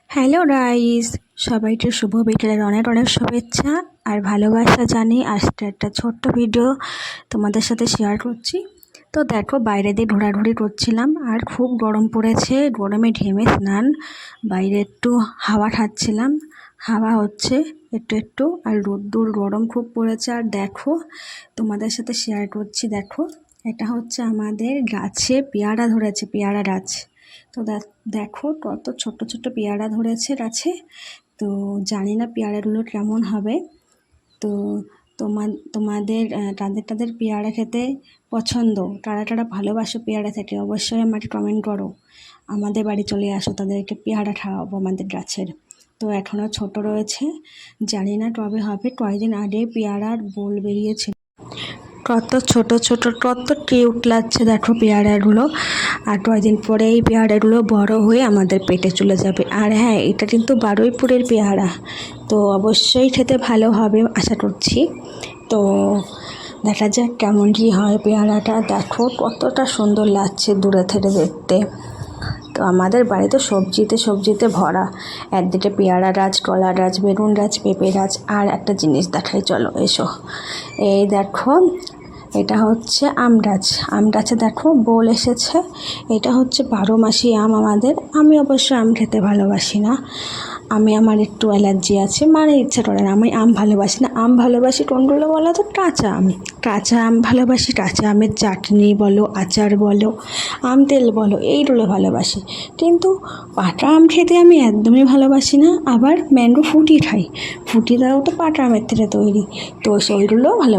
Hello guys, সবাইকে শুভ বিকেলের অনেক অনেক শুভেচ্ছা আর ভালোবাসা জানি। আজকে একটা ছোট্ট ভিডিও তোমাদের সাথে শেয়ার করছি। তো দেখো, বাইরে দিয়ে ঘোরাঘুরি করছিলাম আর খুব গরম পড়েছে, গরমে ঘেমে স্নান। বাইরে একটু হাওয়া খাচ্ছিলাম, হাওয়া হচ্ছে একটু একটু, আর রোদ্দুর গরম খুব পড়েছে। আর দেখো, তোমাদের সাথে শেয়ার করছি। দেখো, এটা হচ্ছে আমাদের গাছে পেয়ারা ধরেছে, পেয়ারা গাছ। তো দেখো কত ছোট ছোট পেয়ারা ধরেছে গাছে। তো জানি না পেয়ারাগুলো কেমন হবে। তো তোমাদের তাদের পেয়ারা খেতে পছন্দ, কারা কারা ভালোবাসো পেয়ারা খেতে, অবশ্যই আমাকে কমেন্ট করো। আমাদের বাড়ি চলে আসো, তাদেরকে পেয়ারা খাওয়াবো আমাদের গাছের। তো এখনও ছোট রয়েছে, জানি না কবে হবে। কয়েকদিন আগে পেয়ারার বোল বেরিয়েছিল, কত ছোট ছোট, কত কিউট লাগছে দেখো পেয়ারাগুলো। আর কয়েকদিন পরে এই পেয়ারাগুলো বড় হয়ে আমাদের পেটে চলে যাবে। আর হ্যাঁ, এটা কিন্তু বারুইপুরের পেয়ারা, তো অবশ্যই খেতে ভালো হবে আশা করছি। তো দেখা যাক কেমন কী হয় পেয়ারাটা। দেখো কতটা সুন্দর লাগছে দূরে থেকে দেখতে। তো আমাদের বাড়িতে সবজিতে ভরা, একদিকে পেয়ারা গাছ, কলা গাছ, বেগুন গাছ, পেঁপে গাছ। আর একটা জিনিস দেখাই, চলো এসো। এই দেখো, এটা হচ্ছে আম গাছ। আম গাছে দেখো বোল এসেছে। এটা হচ্ছে 12 মাসি আম আমাদের। আমি অবশ্য আম খেতে ভালোবাসি না, আমার একটু অ্যালার্জি আছে, মানে ইচ্ছা করে না। আমি আম ভালোবাসি না। আম ভালোবাসি কোনগুলো বলো তো? কাঁচা আম, কাঁচা আম ভালোবাসি। কাঁচা আমের চাটনি বলো, আচার বলো, আম তেল বলো, এইগুলো ভালোবাসি। কিন্তু পাকা আম খেতে আমি একদমই ভালোবাসি না। আবার ম্যাঙ্গো ফুটি খাই, ফুটিটাও তো পাকা আমের থেকে তৈরি, তো সেইগুলো ভালো।